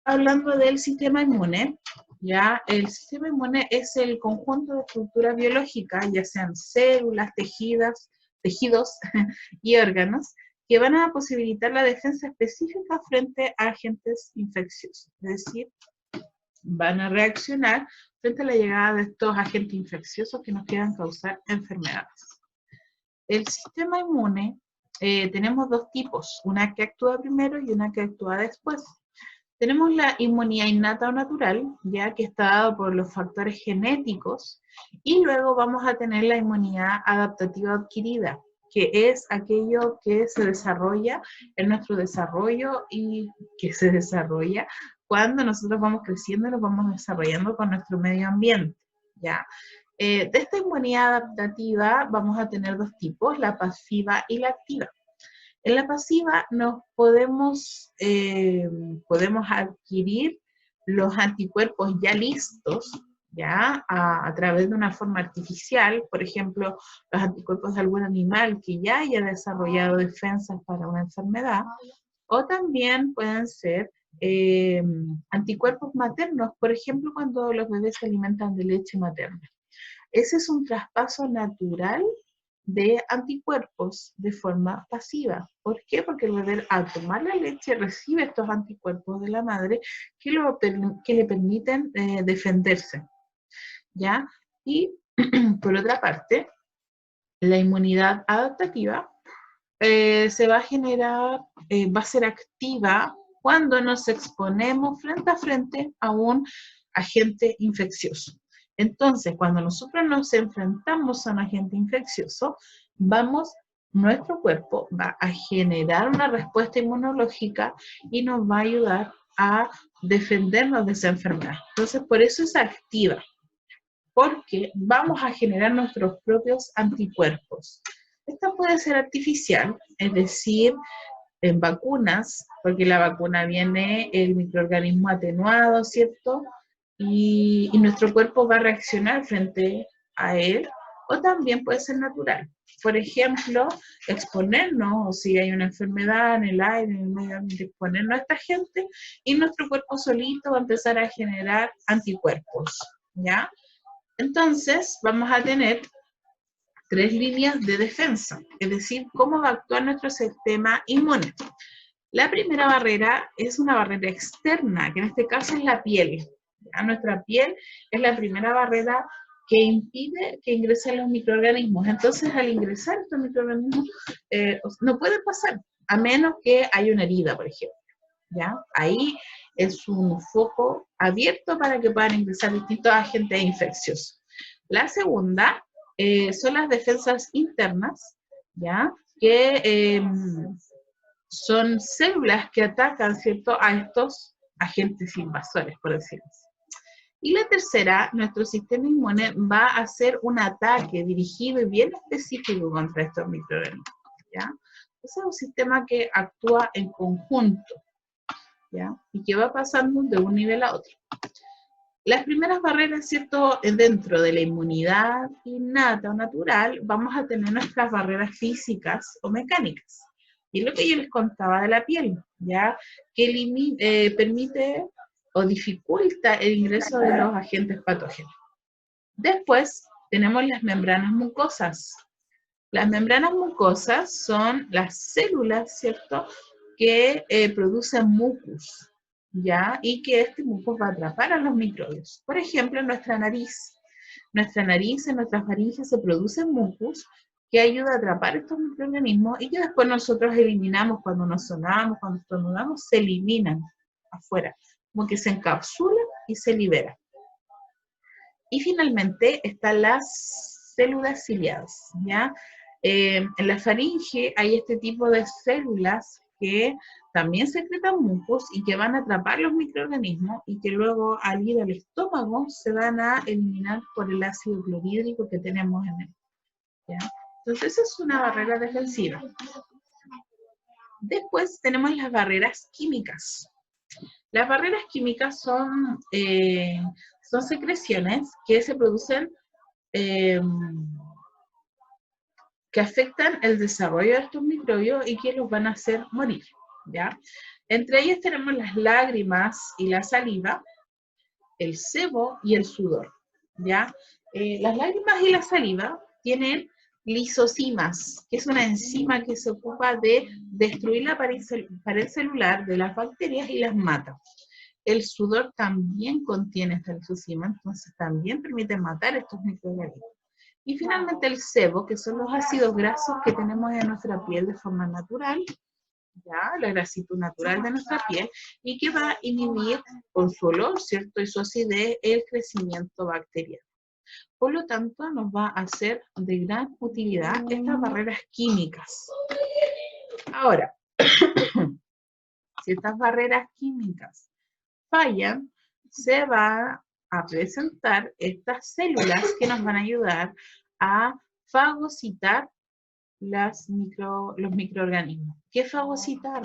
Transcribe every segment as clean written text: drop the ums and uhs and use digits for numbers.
hablando del sistema inmune, ¿ya? El sistema inmune es el conjunto de estructuras biológicas, ya sean células, tejidos y órganos, que van a posibilitar la defensa específica frente a agentes infecciosos. Es decir, van a reaccionar frente a la llegada de estos agentes infecciosos que nos quieran causar enfermedades. El sistema inmune, tenemos dos tipos, una que actúa primero y una que actúa después. Tenemos la inmunidad innata o natural, ya que está dado por los factores genéticos, y luego vamos a tener la inmunidad adaptativa adquirida, que es aquello que se desarrolla en nuestro desarrollo y que se desarrolla cuando nosotros vamos creciendo y nos vamos desarrollando con nuestro medio ambiente, ¿ya? De esta inmunidad adaptativa vamos a tener dos tipos, la pasiva y la activa. En la pasiva nos podemos adquirir los anticuerpos ya listos, ¿ya? A través de una forma artificial, por ejemplo, los anticuerpos de algún animal que ya haya desarrollado defensas para una enfermedad, o también pueden ser anticuerpos maternos, por ejemplo, cuando los bebés se alimentan de leche materna. Ese es un traspaso natural de anticuerpos de forma pasiva. ¿Por qué? Porque el bebé al tomar la leche recibe estos anticuerpos de la madre que le permiten defenderse, ¿ya? Y por otra parte, la inmunidad adaptativa se va a generar, va a ser activa cuando nos exponemos frente a frente a un agente infeccioso. Entonces, cuando nosotros nos enfrentamos a un agente infeccioso, nuestro cuerpo va a generar una respuesta inmunológica y nos va a ayudar a defendernos de esa enfermedad. Entonces, por eso es activa, porque vamos a generar nuestros propios anticuerpos. Esta puede ser artificial, es decir, en vacunas, porque la vacuna viene el microorganismo atenuado, ¿cierto? Y nuestro cuerpo va a reaccionar frente a él, o también puede ser natural. Por ejemplo, exponernos, o si hay una enfermedad en el aire, en el medio ambiente, exponernos a esta gente, y nuestro cuerpo solito va a empezar a generar anticuerpos, ¿ya? Entonces, vamos a tener tres líneas de defensa, es decir, cómo va a actuar nuestro sistema inmune. La primera barrera es una barrera externa, que en este caso es la piel. ¿Ya? Nuestra piel es la primera barrera que impide que ingresen los microorganismos. Entonces, al ingresar estos microorganismos, no pueden pasar, a menos que haya una herida, por ejemplo. ¿Ya? Ahí es un foco abierto para que puedan ingresar distintos agentes infecciosos. La segunda son las defensas internas, ¿ya? Que son células que atacan, ¿cierto?, a estos agentes invasores, por decirlo así. Y la tercera, nuestro sistema inmune va a hacer un ataque dirigido y bien específico contra estos microorganismos, ¿ya? Ese es un sistema que actúa en conjunto, ¿ya? Y que va pasando de un nivel a otro. Las primeras barreras, ¿cierto? Dentro de la inmunidad innata o natural, vamos a tener nuestras barreras físicas o mecánicas. Y es lo que yo les contaba de la piel, ¿ya? Que permite o dificulta el ingreso de los agentes patógenos. Después tenemos las membranas mucosas. Las membranas mucosas son las células, ¿cierto?, que producen mucus, ¿ya? Y que este mucus va a atrapar a los microbios. Por ejemplo, en nuestra nariz. Nuestra nariz, en nuestras faringes se produce mucus que ayuda a atrapar estos microorganismos y que después nosotros eliminamos cuando nos sonamos, cuando estornudamos, se eliminan afuera, como que se encapsulan y se liberan. Y finalmente están las células ciliadas, ¿ya? En la faringe hay este tipo de células que también secretan mucus y que van a atrapar los microorganismos y que luego al ir al estómago se van a eliminar por el ácido clorhídrico que tenemos en él, ¿ya? Entonces esa es una barrera defensiva. Después tenemos las barreras químicas. Las barreras químicas son secreciones que se producen que afectan el desarrollo de estos microbios y que los van a hacer morir, ¿ya? Entre ellas tenemos las lágrimas y la saliva, el sebo y el sudor, ¿ya? Las lágrimas y la saliva tienen lisosimas, que es una enzima que se ocupa de destruir la pared celular de las bacterias y las mata. El sudor también contiene esta lisosima, entonces también permite matar estos microorganismos. Y finalmente el sebo, que son los ácidos grasos que tenemos en nuestra piel de forma natural, ¿ya? La grasitud natural de nuestra piel, y que va a inhibir con su olor, ¿cierto? Y su acidez el crecimiento bacteriano. Por lo tanto, nos va a hacer de gran utilidad estas barreras químicas. Ahora, si estas barreras químicas fallan, se va a presentar estas células que nos van a ayudar a fagocitar los microorganismos. ¿Qué es fagocitar?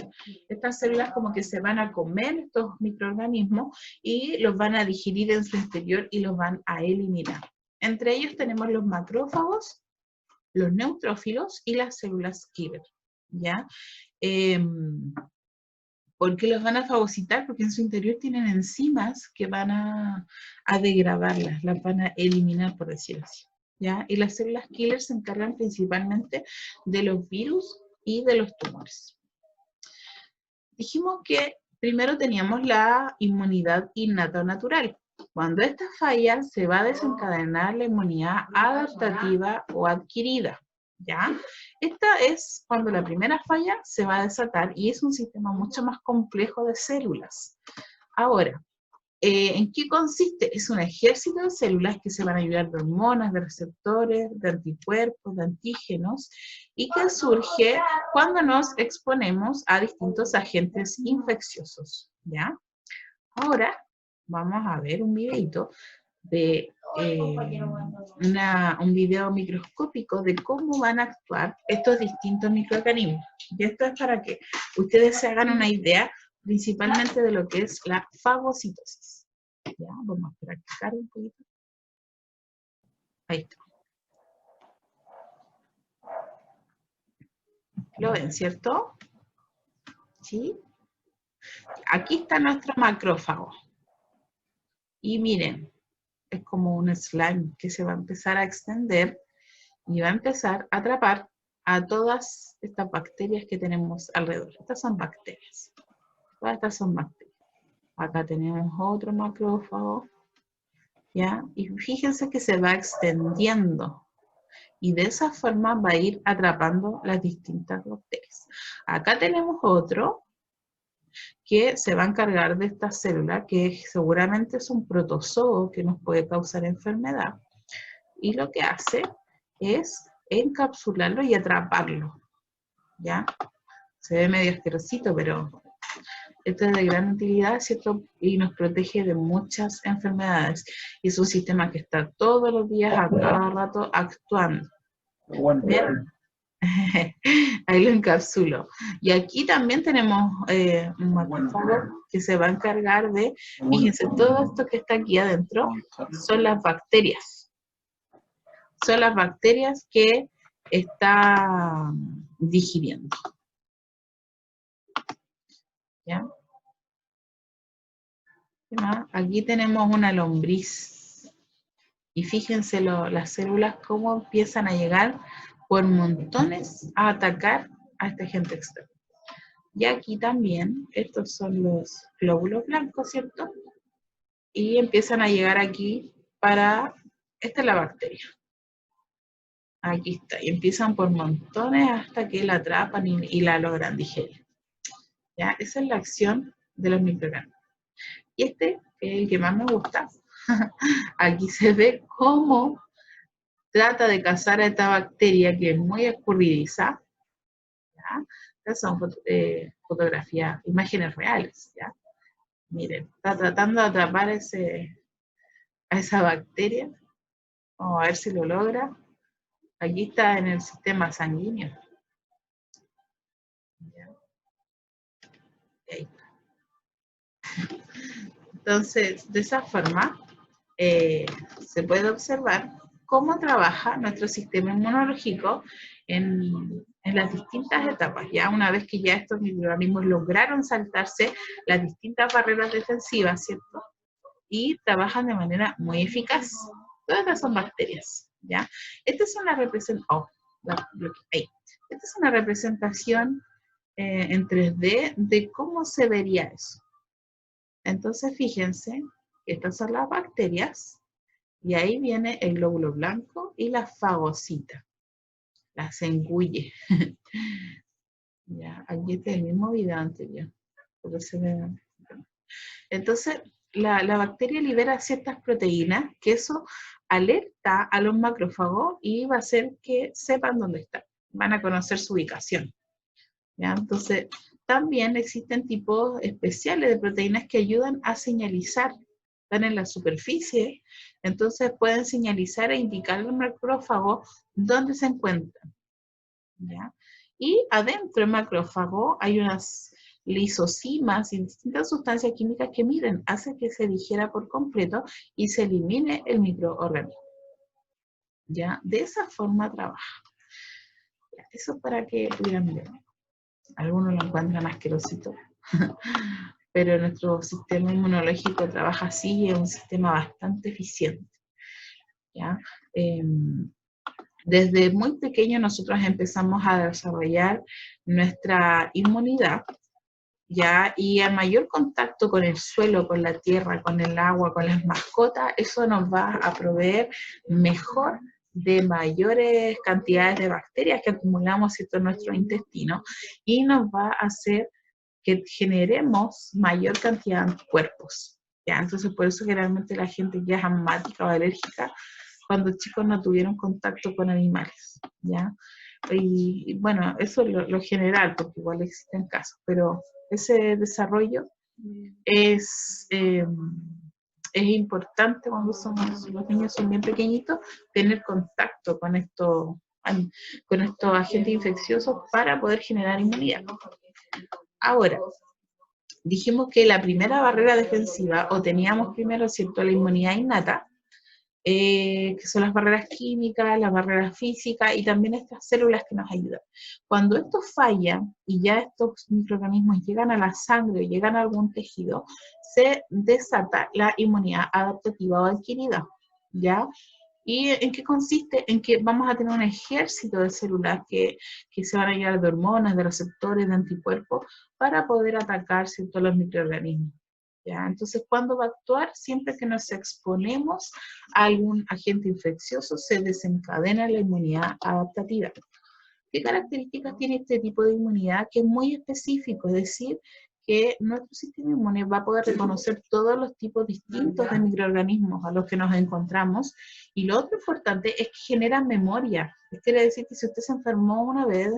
Estas células como que se van a comer estos microorganismos y los van a digerir en su interior y los van a eliminar. Entre ellos tenemos los macrófagos, los neutrófilos y las células Killer, ¿ya? ¿Por qué los van a fagocitar? Porque en su interior tienen enzimas que van a degradarlas, las van a eliminar, por decirlo así, ¿ya? Y las células killer se encargan principalmente de los virus y de los tumores. Dijimos que primero teníamos la inmunidad innata o natural. Cuando esta falla, se va a desencadenar la inmunidad adaptativa o adquirida, ¿ya? Esta es cuando la primera falla se va a desatar y es un sistema mucho más complejo de células. Ahora, ¿en qué consiste? Es un ejército de células que se van a ayudar de hormonas, de receptores, de anticuerpos, de antígenos, y que surge cuando nos exponemos a distintos agentes infecciosos, ¿ya? Ahora vamos a ver un videito de un video microscópico de cómo van a actuar estos distintos microorganismos. Y esto es para que ustedes se hagan una idea principalmente de lo que es la fagocitosis. Ya, vamos a practicar un poquito. Ahí está. ¿Lo ven, cierto? ¿Sí? Aquí está nuestro macrófago. Y miren, es como un slime que se va a empezar a extender y va a empezar a atrapar a todas estas bacterias que tenemos alrededor. Estas son bacterias. Todas estas son bacterias. Acá tenemos otro macrófago, ¿ya? Y fíjense que se va extendiendo. Y de esa forma va a ir atrapando las distintas bacterias. Acá tenemos otro que se va a encargar de esta célula, que seguramente es un protozoo que nos puede causar enfermedad. Y lo que hace es encapsularlo y atraparlo, ¿ya? Se ve medio asquerosito, pero esto es de gran utilidad, ¿cierto? Y nos protege de muchas enfermedades. Y es un sistema que está todos los días, a cada rato, actuando. ¿Ven? Ahí lo encapsulo. Y aquí también tenemos un macrófago que se va a encargar de, fíjense, todo esto que está aquí adentro son las bacterias. Son las bacterias que está digiriendo. ¿Ya? Aquí tenemos una lombriz. Y fíjense las células cómo empiezan a llegar por montones a atacar a este agente externo. Y aquí también, estos son los glóbulos blancos, ¿cierto? Y empiezan a llegar aquí para, esta es la bacteria. Aquí está, y empiezan por montones hasta que la atrapan y la logran digerir. ¿Ya? Esa es la acción de los microorganismos. Y este, que es el que más me gusta, aquí se ve cómo trata de cazar a esta bacteria que es muy escurridiza. ¿Ya? Estas son fotografías, imágenes reales, ¿ya? Miren, está tratando de atrapar a esa bacteria. Vamos a ver si lo logra. Aquí está en el sistema sanguíneo. ¿Ya? Ahí está. Entonces, de esa forma, se puede observar cómo trabaja nuestro sistema inmunológico en en las distintas etapas. Ya una vez que ya estos microorganismos lograron saltarse las distintas barreras defensivas, ¿cierto? Y trabajan de manera muy eficaz. Todas estas son bacterias, ¿ya? Esta es una Esta es una representación en 3D de cómo se vería eso. Entonces, fíjense, estas son las bacterias, y ahí viene el glóbulo blanco y la fagocita. Las engulle. Ya, aquí está el mismo video anterior. Entonces, la bacteria libera ciertas proteínas, que eso alerta a los macrófagos y va a hacer que sepan dónde están. Van a conocer su ubicación. ¿Ya? Entonces, también existen tipos especiales de proteínas que ayudan a señalizar. Están en la superficie, entonces pueden señalizar e indicar al macrófago dónde se encuentran. ¿Ya? Y adentro del macrófago hay unas lisosimas y distintas sustancias químicas que hacen que se digiera por completo y se elimine el microorganismo. ¿Ya? De esa forma trabaja. Eso es para que pudieran ver. Algunos lo encuentran asquerosito, pero nuestro sistema inmunológico trabaja así y es un sistema bastante eficiente. ¿Ya? Desde muy pequeño nosotros empezamos a desarrollar nuestra inmunidad, ¿ya? Y a mayor contacto con el suelo, con la tierra, con el agua, con las mascotas, eso nos va a proveer mejor de mayores cantidades de bacterias que acumulamos, ¿cierto?, en nuestro intestino, y nos va a hacer que generemos mayor cantidad de anticuerpos, ¿ya? Entonces, por eso generalmente la gente que es asmática o alérgica, cuando chicos no tuvieron contacto con animales, ¿ya? Y bueno, eso es lo general, porque igual existen casos, pero ese desarrollo es importante cuando los niños son bien pequeñitos, tener contacto con estos agentes infecciosos para poder generar inmunidad. Ahora, dijimos que la primera barrera defensiva, o teníamos primero, ¿cierto?, la inmunidad innata, que son las barreras químicas, las barreras físicas y también estas células que nos ayudan. Cuando esto falla y ya estos microorganismos llegan a la sangre o llegan a algún tejido, se desata la inmunidad adaptativa o adquirida, ¿ya? ¿Y en qué consiste? En que vamos a tener un ejército de células que se van a llenar de hormonas, de receptores, de anticuerpos, para poder atacar, ¿cierto?, los microorganismos. ¿Ya? Entonces, ¿cuándo va a actuar? Siempre que nos exponemos a algún agente infeccioso, se desencadena la inmunidad adaptativa. ¿Qué características tiene este tipo de inmunidad? Que es muy específico, es decir, que nuestro sistema inmune va a poder reconocer todos los tipos distintos de microorganismos a los que nos encontramos, y lo otro importante es que genera memoria. Esto quiere decir que si usted se enfermó una vez,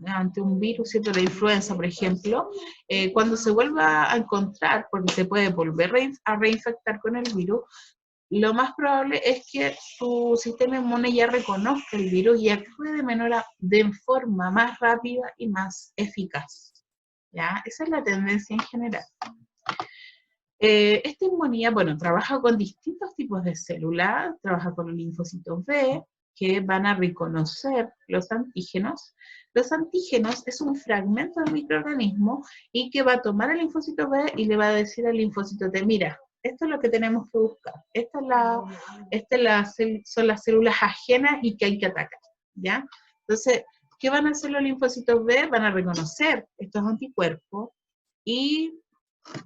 ante un virus, ¿cierto?, la influenza, por ejemplo, cuando se vuelva a encontrar, porque se puede volver a reinfectar con el virus, lo más probable es que su sistema inmune ya reconozca el virus y actúe de forma más rápida y más eficaz. ¿Ya? Esa es la tendencia en general. Esta inmunidad, bueno, trabaja con distintos tipos de células, trabaja con los linfocitos B, que van a reconocer los antígenos. Los antígenos es un fragmento del microorganismo y que va a tomar el linfocito B y le va a decir al linfocito T, mira, esto es lo que tenemos que buscar, son las células ajenas y que hay que atacar, ¿ya? Entonces, ¿qué van a hacer los linfocitos B? Van a reconocer estos anticuerpos y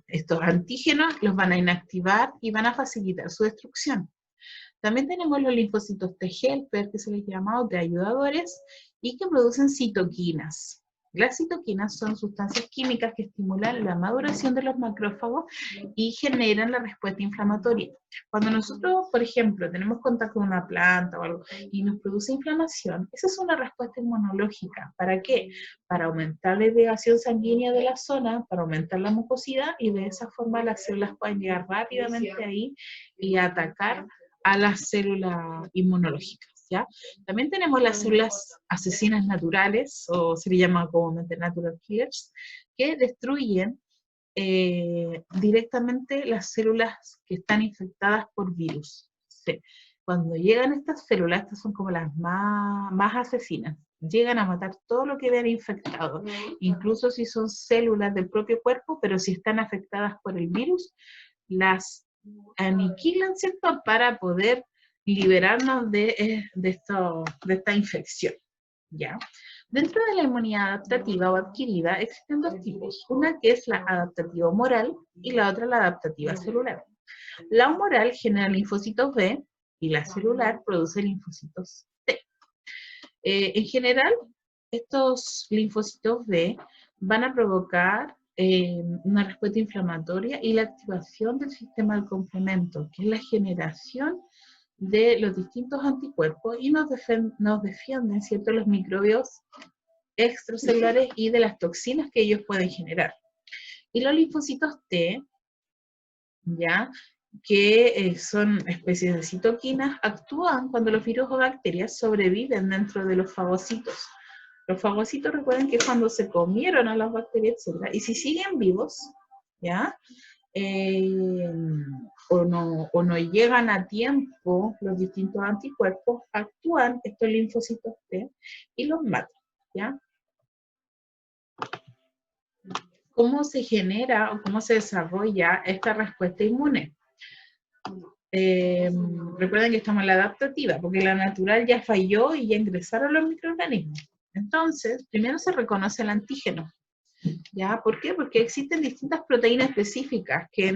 estos antígenos los van a inactivar y van a facilitar su destrucción. También tenemos los linfocitos T helper, que se les llama, de ayudadores, y que producen citoquinas. Las citoquinas son sustancias químicas que estimulan la maduración de los macrófagos y generan la respuesta inflamatoria. Cuando nosotros, por ejemplo, tenemos contacto con una planta o algo y nos produce inflamación, esa es una respuesta inmunológica. ¿Para qué? Para aumentar la irrigación sanguínea de la zona, para aumentar la mucosidad, y de esa forma las células pueden llegar rápidamente ahí y atacar a las células inmunológicas, ¿ya? También tenemos las células asesinas naturales, o se le llama comúnmente natural killers, que destruyen directamente las células que están infectadas por virus. Sí. Cuando llegan estas células, estas son como las más asesinas, llegan a matar todo lo que vean infectado, incluso si son células del propio cuerpo, pero si están afectadas por el virus, las aniquilan, ¿cierto? Para poder liberarnos de esta infección, ¿ya? Dentro de la inmunidad adaptativa o adquirida existen dos tipos, una que es la adaptativa humoral y la otra la adaptativa celular. La humoral genera linfocitos B y la celular produce linfocitos T. En general, estos linfocitos B van a provocar una respuesta inflamatoria y la activación del sistema del complemento, que es la generación de los distintos anticuerpos y nos defienden, ¿cierto?, los microbios extracelulares y de las toxinas que ellos pueden generar. Y los linfocitos T, ¿ya?, que son especies de citoquinas, actúan cuando los virus o bacterias sobreviven dentro de los fagocitos. Los fagocitos, recuerden que es cuando se comieron a las bacterias, etc. Y si siguen vivos, ¿ya?, o no llegan a tiempo los distintos anticuerpos, actúan estos linfocitos T y los matan, ¿ya? ¿Cómo se genera o cómo se desarrolla esta respuesta inmune? Recuerden que estamos en la adaptativa, porque la natural ya falló y ya ingresaron los microorganismos. Entonces, primero se reconoce el antígeno. ¿Ya? ¿Por qué? Porque existen distintas proteínas específicas que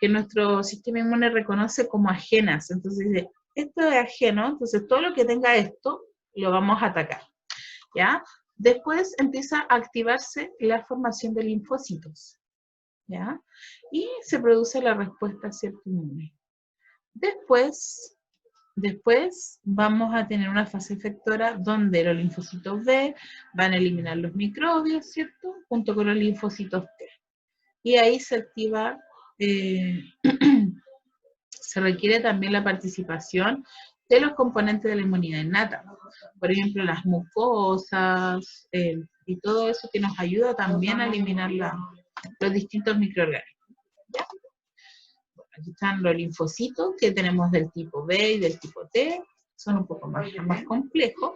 nuestro sistema inmune reconoce como ajenas. Entonces dice, esto es ajeno, entonces todo lo que tenga esto lo vamos a atacar, ¿ya? Después empieza a activarse la formación de linfocitos, ¿ya? Y se produce la respuesta cierto inmune. Después vamos a tener una fase efectora donde los linfocitos B van a eliminar los microbios, ¿cierto?, junto con los linfocitos T. Y ahí se activa, se requiere también la participación de los componentes de la inmunidad innata. Por ejemplo, las mucosas y todo eso que nos ayuda también a eliminar los distintos microorganismos. ¿Ya? Aquí están los linfocitos que tenemos del tipo B y del tipo T, son un poco más complejos.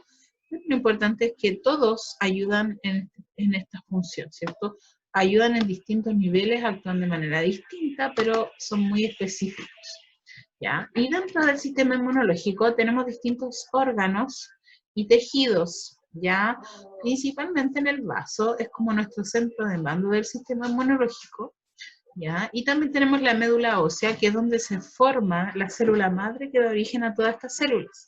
Lo importante es que todos ayudan en esta función, ¿cierto? Ayudan en distintos niveles, actúan de manera distinta, pero son muy específicos, ¿ya? Y dentro del sistema inmunológico tenemos distintos órganos y tejidos, ¿ya? Principalmente en el vaso, es como nuestro centro de mando del sistema inmunológico, ¿ya? Y también tenemos la médula ósea, que es donde se forma la célula madre que da origen a todas estas células.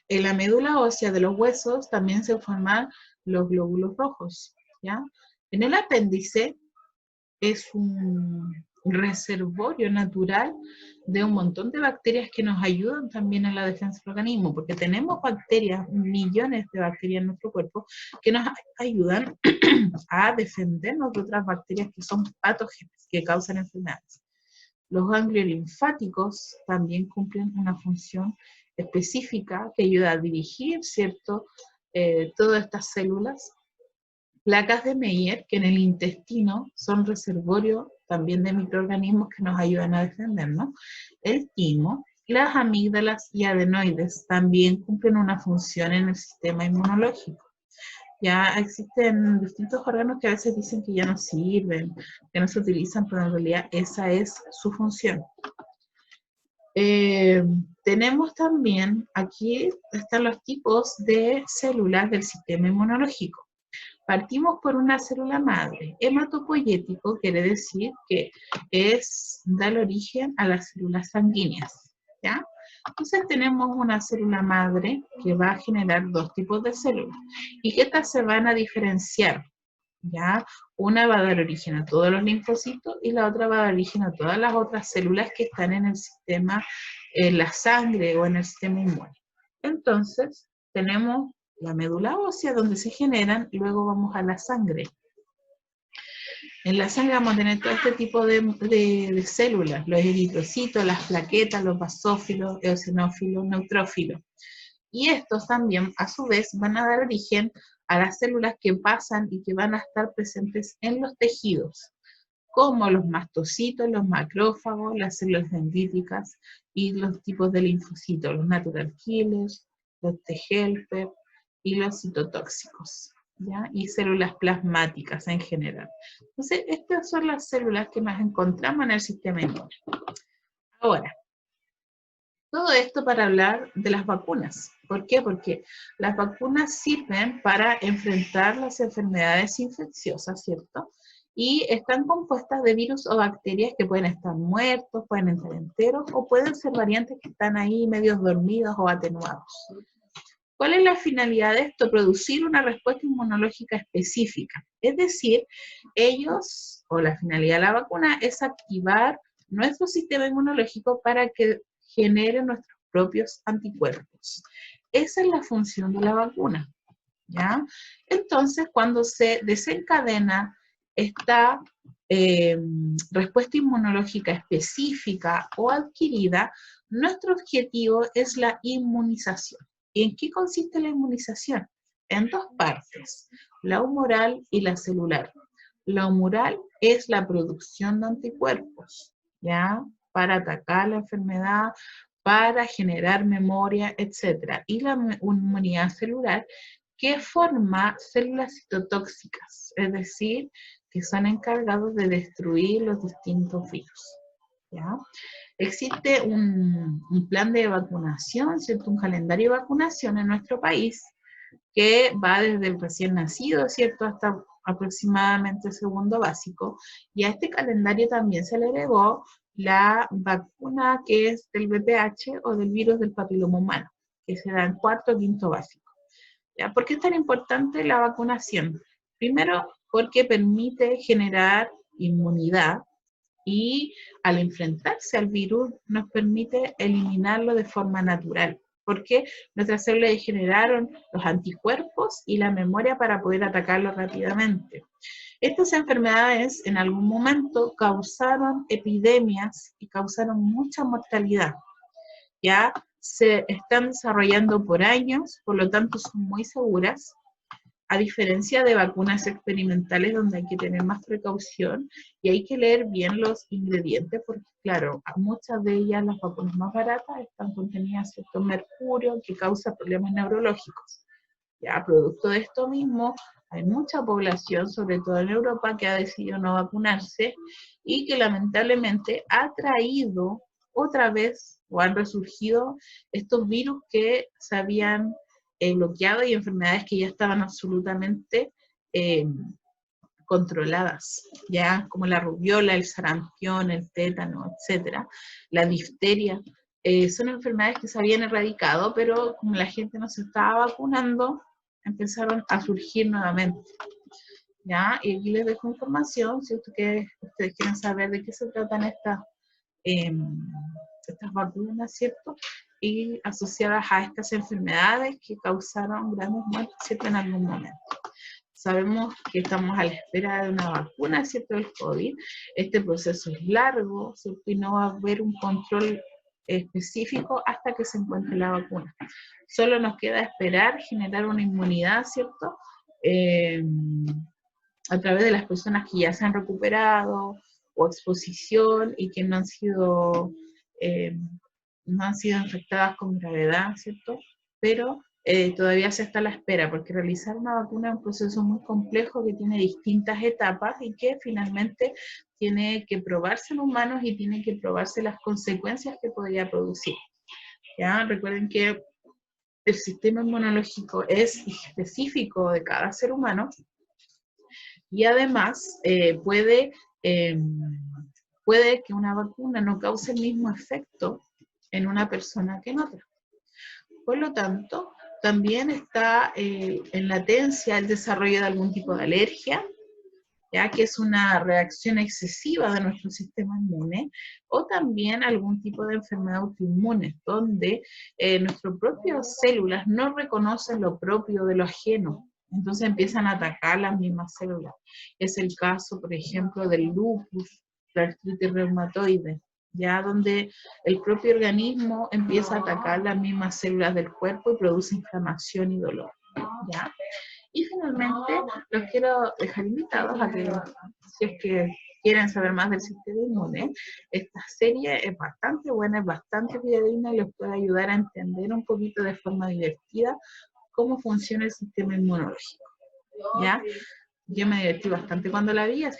En la médula ósea de los huesos también se forman los glóbulos rojos, ¿ya? En el apéndice es un reservorio natural de un montón de bacterias que nos ayudan también en la defensa del organismo, porque tenemos bacterias, millones de bacterias en nuestro cuerpo, que nos ayudan a defendernos de otras bacterias que son patógenas, que causan enfermedades. Los ganglios linfáticos también cumplen una función específica que ayuda a dirigir, ¿cierto?, todas estas células. Placas de Meyer, que en el intestino son reservorio también de microorganismos que nos ayudan a defendernos. El timo, las amígdalas y adenoides también cumplen una función en el sistema inmunológico. Ya existen distintos órganos que a veces dicen que ya no sirven, que no se utilizan, pero en realidad esa es su función. Tenemos también, aquí están los tipos de células del sistema inmunológico. Partimos por una célula madre. Hematopoyético quiere decir que da el origen a las células sanguíneas, ¿ya? Entonces tenemos una célula madre que va a generar dos tipos de células y que estas se van a diferenciar, ¿ya? Una va a dar origen a todos los linfocitos y la otra va a dar origen a todas las otras células que están en el sistema, en la sangre o en el sistema inmune. Entonces tenemos la médula ósea donde se generan y luego vamos a la sangre. En la sangre vamos a tener todo este tipo de células, los eritrocitos, las plaquetas, los basófilos, eosinófilos, neutrófilos. Y estos también, a su vez, van a dar origen a las células que pasan y que van a estar presentes en los tejidos, como los mastocitos, los macrófagos, las células dendríticas y los tipos de linfocitos, los natural killers, los T helper, y los citotóxicos, ¿ya? Y células plasmáticas en general. Entonces, estas son las células que nos encontramos en el sistema inmune. Ahora, todo esto para hablar de las vacunas. ¿Por qué? Porque las vacunas sirven para enfrentar las enfermedades infecciosas, ¿cierto? Y están compuestas de virus o bacterias que pueden estar muertos, pueden estar enteros, o pueden ser variantes que están ahí medios dormidos o atenuados. ¿Cuál es la finalidad de esto? Producir una respuesta inmunológica específica. Es decir, ellos, o la finalidad de la vacuna, es activar nuestro sistema inmunológico para que genere nuestros propios anticuerpos. Esa es la función de la vacuna, ¿ya? Entonces, cuando se desencadena esta respuesta inmunológica específica o adquirida, nuestro objetivo es la inmunización. ¿Y en qué consiste la inmunización? En dos partes, la humoral y la celular. La humoral es la producción de anticuerpos, ¿ya? Para atacar la enfermedad, para generar memoria, etc. Y la inmunidad celular, que forma células citotóxicas, es decir, que son encargados de destruir los distintos virus, ¿ya? Existe un plan de vacunación, ¿cierto? Un calendario de vacunación en nuestro país que va desde el recién nacido, ¿cierto? Hasta aproximadamente segundo básico. Y a este calendario también se le agregó la vacuna que es del VPH o del virus del papiloma humano, que se da en cuarto o quinto básico. ¿Ya? ¿Por qué es tan importante la vacunación? Primero, porque permite generar inmunidad, y al enfrentarse al virus nos permite eliminarlo de forma natural, porque nuestras células generaron los anticuerpos y la memoria para poder atacarlo rápidamente. Estas enfermedades en algún momento causaron epidemias y causaron mucha mortalidad. Ya se están desarrollando por años, por lo tanto son muy seguras, a diferencia de vacunas experimentales donde hay que tener más precaución y hay que leer bien los ingredientes porque, claro, muchas de ellas, las vacunas más baratas, están contenidas cierto mercurio que causa problemas neurológicos. Ya, producto de esto mismo, hay mucha población, sobre todo en Europa, que ha decidido no vacunarse y que lamentablemente ha traído otra vez o han resurgido estos virus que se habían bloqueado y enfermedades que ya estaban absolutamente controladas, ya como la rubiola, el sarampión, el tétano, etcétera, la difteria, son enfermedades que se habían erradicado, pero como la gente no se estaba vacunando, empezaron a surgir nuevamente. ¿Ya? Y aquí les dejo información, si ustedes quieren saber de qué se tratan estas vacunas, ¿cierto? Y asociadas a estas enfermedades que causaron grandes muertes, ¿cierto? En algún momento. Sabemos que estamos a la espera de una vacuna, ¿cierto? Del COVID. Este proceso es largo, ¿cierto? Y no va a haber un control específico hasta que se encuentre la vacuna. Solo nos queda esperar generar una inmunidad, ¿cierto? A través de las personas que ya se han recuperado o exposición y que no han sido infectadas con gravedad, ¿cierto? Pero todavía se está a la espera, porque realizar una vacuna es un proceso muy complejo que tiene distintas etapas y que finalmente tiene que probarse en humanos y tiene que probarse las consecuencias que podría producir. ¿Ya? Recuerden que el sistema inmunológico es específico de cada ser humano y además puede que una vacuna no cause el mismo efecto en una persona que en otra. Por lo tanto, también está en latencia el desarrollo de algún tipo de alergia, ya que es una reacción excesiva de nuestro sistema inmune, o también algún tipo de enfermedad autoinmune, donde nuestras propias células no reconocen lo propio de lo ajeno, entonces empiezan a atacar las mismas células. Es el caso, por ejemplo, del lupus, la artritis reumatoide, ya donde el propio organismo empieza a atacar las mismas células del cuerpo y produce inflamación y dolor, ¿ya? Y finalmente, los quiero dejar invitados a que, si es que quieren saber más del sistema inmune, esta serie es bastante buena, es bastante fidedigna y les puede ayudar a entender un poquito de forma divertida cómo funciona el sistema inmunológico. ¿Ya? Yo me divertí bastante cuando la vi, así